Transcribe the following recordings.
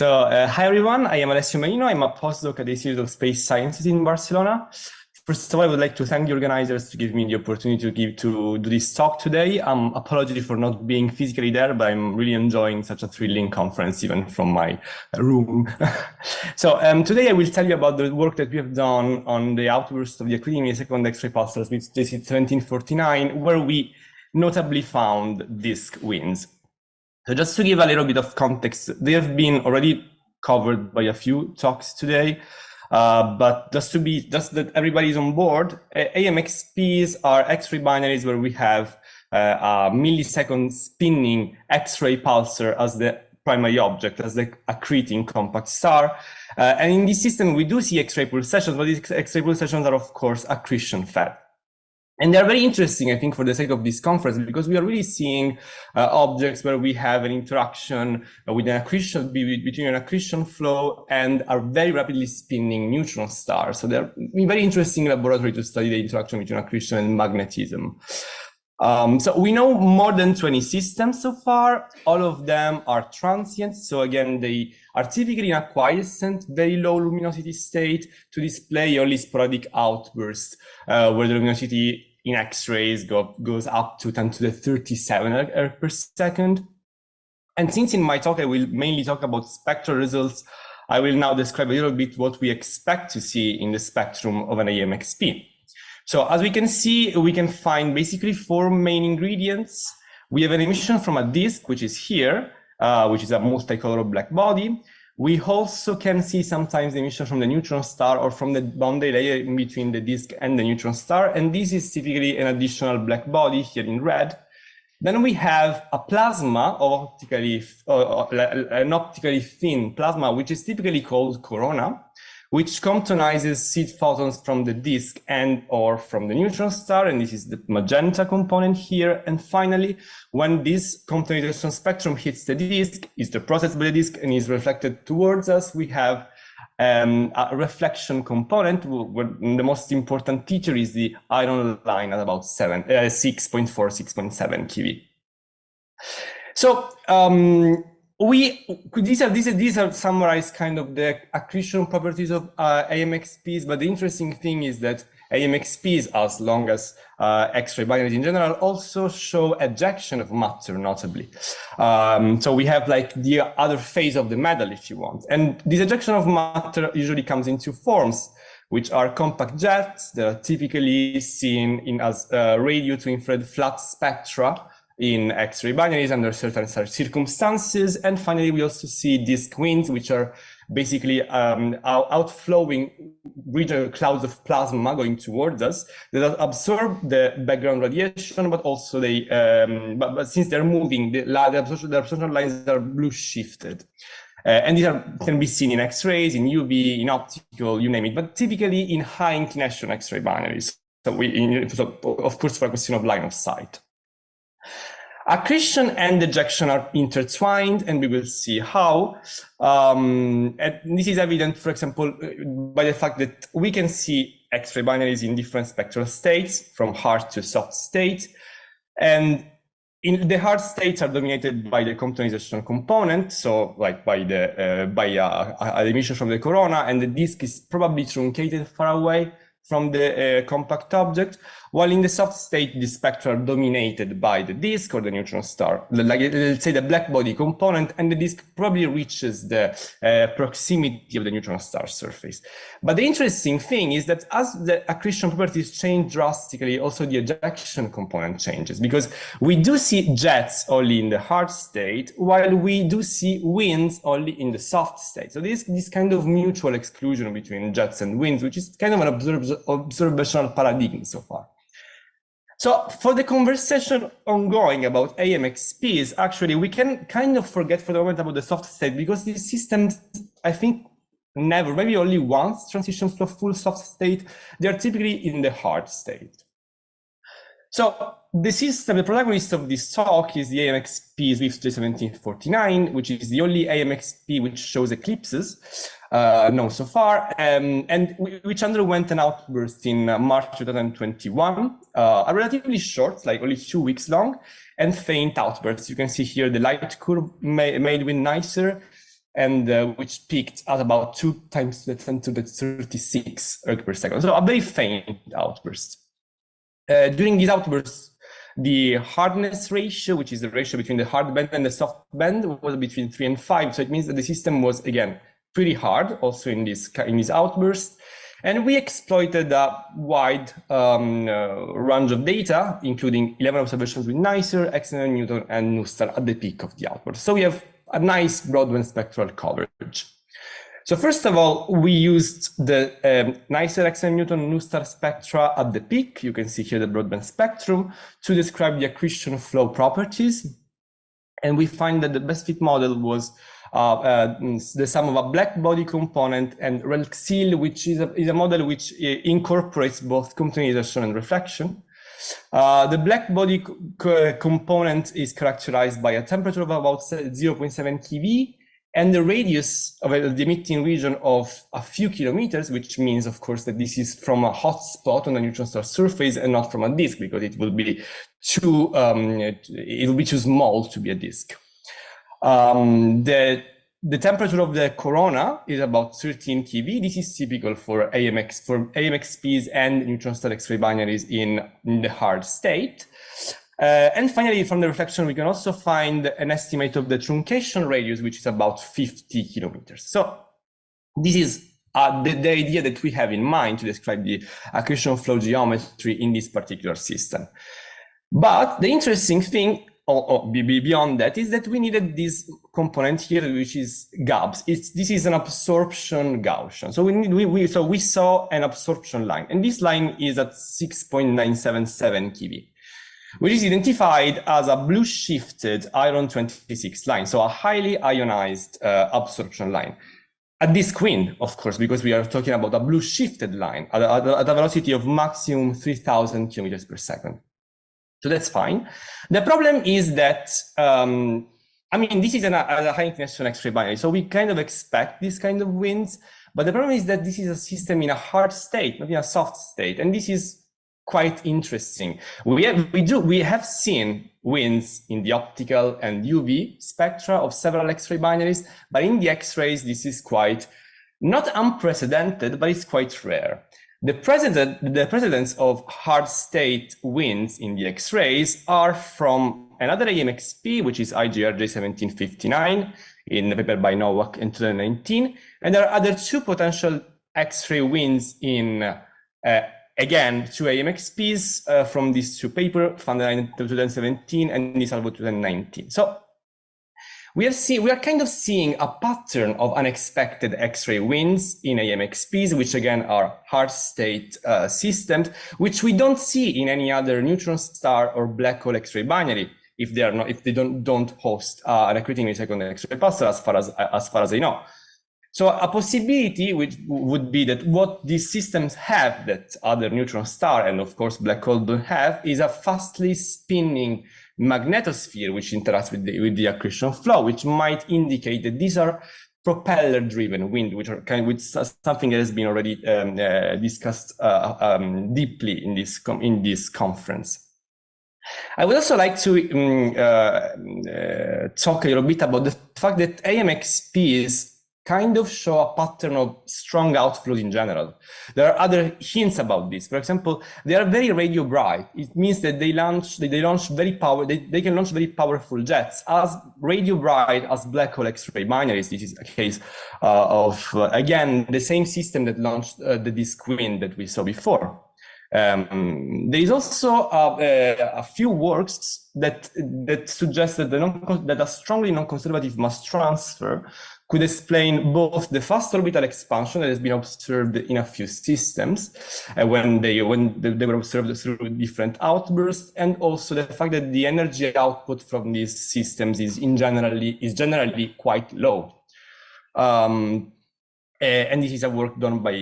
Hi everyone, I am Alessio Marino. I'm a postdoc at the Institute of Space Sciences in Barcelona. First of all, I would like to thank the organizers to give me the opportunity to do this talk today. Apology for not being physically there, but I'm really enjoying such a thrilling conference, even from my room. Today I will tell you about the work that we have done on the outburst of the accreting millisecond X-ray pulsars with J1749, where we notably found disk winds. So just to give a little bit of context, they have been already covered by a few talks today, but just that everybody's on board, AMXPs are X-ray binaries where we have a millisecond spinning X-ray pulsar as the primary object, as the accreting compact star. And in this system, we do see X-ray pulsations, but these X-ray pulsations are, of course, accretion fed. And they're very interesting, I think, for the sake of this conference, because we are really seeing objects where we have an interaction with an accretion, between an accretion flow and a very rapidly spinning neutron star. So they're a very interesting laboratory to study the interaction between accretion and magnetism. So we know more than 20 systems so far. All of them are transient. So again, they are typically in a quiescent, very low luminosity state to display only sporadic outbursts, where the luminosity in X-rays goes up to 10 to the 37 erg per second. And since in my talk I will mainly talk about spectral results, I will now describe a little bit what we expect to see in the spectrum of an AMXP. So as we can see, we can find basically four main ingredients. We have an emission from a disk, which is here, which is a multicolor black body. We also can see sometimes the emission from the neutron star or from the boundary layer in between the disk and the neutron star. And this is typically an additional black body here in red. Then we have a plasma, or an optically thin plasma, which is typically called corona, which comptonizes seed photons from the disk and or from the neutron star, and this is the magenta component here. And finally, when this comptonization spectrum hits the disk, is processed by the disk and is reflected towards us, we have a reflection component, where the most important feature is the iron line at about 6.4, 6.7 keV. So, these are summarized kind of the accretion properties of AMXPs, but the interesting thing is that AMXPs, as long as X-ray binaries in general, also show ejection of matter, notably. So we have like the other phase of the medal, if you want. And this ejection of matter usually comes in two forms, which are compact jets that are typically seen as radio to infrared flat spectra in X-ray binaries under certain circumstances. And finally, we also see disk winds, which are basically outflowing regional clouds of plasma going towards us that absorb the background radiation, but also they, but since they're moving, the absorption lines are blue shifted. And these can be seen in X-rays, in UV, in optical, you name it, but typically in high inclination X-ray binaries. So of course, for a question of line of sight. Accretion and ejection are intertwined, and we will see how. And this is evident, for example, by the fact that we can see X-ray binaries in different spectral states, from hard to soft state. And in the hard states are dominated by the comptonization component, so like by the emission from the corona, and the disk is probably truncated far away from the compact object, while in the soft state, the spectra are dominated by the disk or the neutron star, like let's say the black body component, and the disk probably reaches the proximity of the neutron star surface. But the interesting thing is that as the accretion properties change drastically, also the ejection component changes, because we do see jets only in the hard state, while we do see winds only in the soft state. So this kind of mutual exclusion between jets and winds, which is kind of an observational paradigm so far. So for the conversation ongoing about AMXPs, actually, we can kind of forget for the moment about the soft state, because these systems, I think, never, maybe only once transitions to a full soft state. They are typically in the hard state. So the system, the protagonist of this talk is the AMXP SWIFT J1749, which is the only AMXP which shows eclipses known so far, and which underwent an outburst in March 2021, a relatively short, like only 2 weeks long, and faint outbursts. You can see here the light curve made with nicer. and which peaked at about 2 times the 10 to the 36 erg per second. So a very faint outburst. During these outbursts, the hardness ratio, which is the ratio between the hard band and the soft band, was between 3 and 5. So it means that the system was, again, pretty hard also in this outburst. And we exploited a wide range of data, including 11 observations with NiSTAR, XMM-Newton, and NuSTAR at the peak of the outburst. So we have a nice broadband spectral coverage. So first of all, we used the NiSTAR, XMM-Newton, NuSTAR spectra at the peak. You can see here the broadband spectrum to describe the accretion flow properties. And we find that the best fit model was the sum of a black body component and RelXil, which is a model which incorporates both continuation and reflection. The black body component is characterized by a temperature of about 0.7 keV and the radius of the emitting region of a few kilometers, which means, of course, that this is from a hot spot on the neutron star surface and not from a disk, because it will be too small to be a disk. The temperature of the corona is about 13 keV. This is typical for AMXPs and neutron star X-ray binaries in the hard state. And finally, from the reflection, we can also find an estimate of the truncation radius, which is about 50 kilometers. So this is the idea that we have in mind to describe the accretion flow geometry in this particular system. But the interesting thing beyond that is that we needed this component here, which is GABS. This is an absorption Gaussian. So we saw an absorption line, and this line is at 6.977 keV, which is identified as a blue shifted iron 26 line, so a highly ionized absorption line. At this wind, of course, because we are talking about a blue shifted line at a velocity of maximum 3,000 kilometers per second. So that's fine. The problem is that, this is a high inclination X-ray binary, so we kind of expect this kind of winds, but the problem is that this is a system in a hard state, not in a soft state, and this is quite interesting. We have seen winds in the optical and UV spectra of several X-ray binaries, but in the X-rays, this is quite not unprecedented, but it's quite rare. The precedents of hard state winds in the X-rays are from another AMXP, which is IGR J1749 in the paper by Nowak in 2019. And there are other two potential X-ray winds in, again, two AMXPs from these two papers, Van in 2017 and Nisalvo 2019. So we are kind of seeing a pattern of unexpected X-ray winds in AMXPs, which again are hard state systems, which we don't see in any other neutron star or black hole X-ray binary if they don't host an accreting millisecond X-ray pulsar, as far as I know. So a possibility which would be that what these systems have that other neutron star and of course black hole don't have is a fastly spinning magnetosphere which interacts with the accretion flow, which might indicate that these are propeller-driven wind, which are something that has been already discussed deeply in this conference. I would also like to talk a little bit about the fact that AMXPs kind of show a pattern of strong outflows in general. There are other hints about this. For example, they are very radio bright. It means that they can launch very powerful jets, as radio bright as black hole X-ray binaries. This is a case of again the same system that launched the disk wind that we saw before. There is also a few works that suggest that a strongly non-conservative mass transfer could explain both the fast orbital expansion that has been observed in a few systems when they were observed through different outbursts, and also the fact that the energy output from these systems is generally quite low. And this is a work done by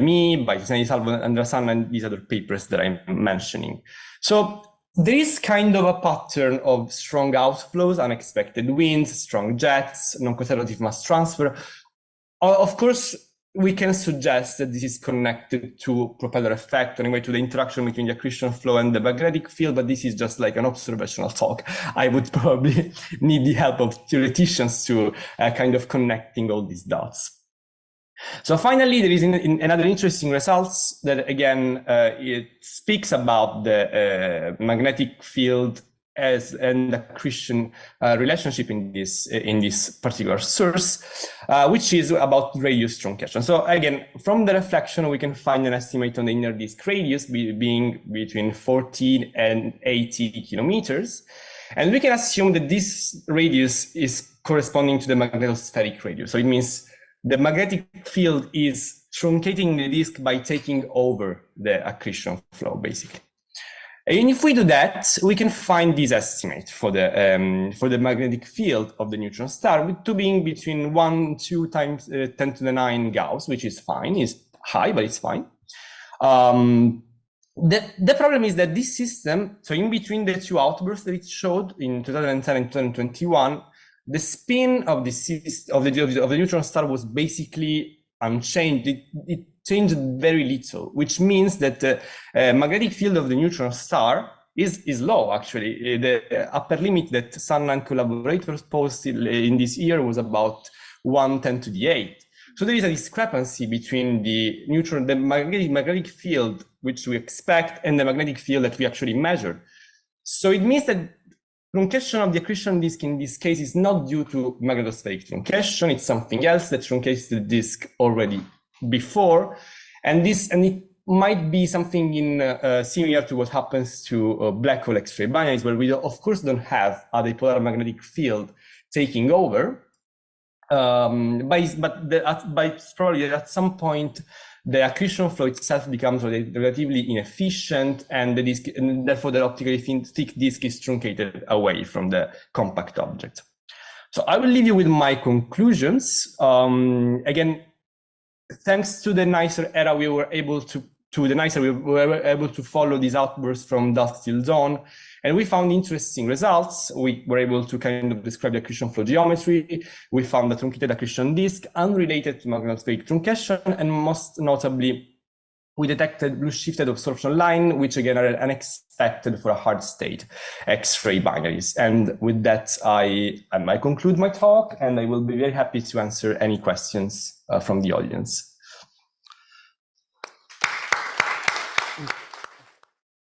me, by Salvo Andrasan, and these other papers that I'm mentioning. So there is kind of a pattern of strong outflows, unexpected winds, strong jets, non-conservative mass transfer. Of course, we can suggest that this is connected to propeller effect, anyway, to the interaction between the accretion flow and the magnetic field, but this is just like an observational talk. I would probably need the help of theoreticians to kind of connecting all these dots. So finally, there is another interesting results that, again, it speaks about the magnetic field and accretion relationship in this particular source, which is about radius truncation. So again, from the reflection, we can find an estimate on the inner disk radius being between 14 and 80 kilometers. And we can assume that this radius is corresponding to the magnetospheric radius. So it means the magnetic field is truncating the disk by taking over the accretion flow, basically. And if we do that, we can find this estimate for the magnetic field of the neutron star, with 2 being between 1, 2 times 10 to the 9 Gauss, which is fine. It's high, but it's fine. The problem is that this system, so in between the 2 outbursts that it showed in 2010 and 2021, the spin of the neutron star was basically unchanged. It changed very little, which means that the magnetic field of the neutron star is low, actually. The upper limit that Sun and collaborators posted in this year was about 1/10 to the 8. So there is a discrepancy between the magnetic field, which we expect, and the magnetic field that we actually measured. So it means that truncation of the accretion disk in this case is not due to magnetospheric truncation. It's something else that truncates the disk already before, and it might be something similar to what happens to black hole X-ray binaries, where we of course don't have a dipolar magnetic field taking over, but probably at some point the accretion flow itself becomes relatively inefficient, and the disk, and therefore the optically thick disk is truncated away from the compact object. So I will leave you with my conclusions. Again, thanks to the NiSTAR era, we were able to follow these outbursts from dusk till dawn, and we found interesting results. We were able to kind of describe the accretion flow geometry. We found a truncated accretion disk unrelated to magnetospheric truncation, and most notably, we detected blue-shifted absorption line, which again are unexpected for a hard state X-ray binaries. And with that, I conclude my talk, and I will be very happy to answer any questions from the audience.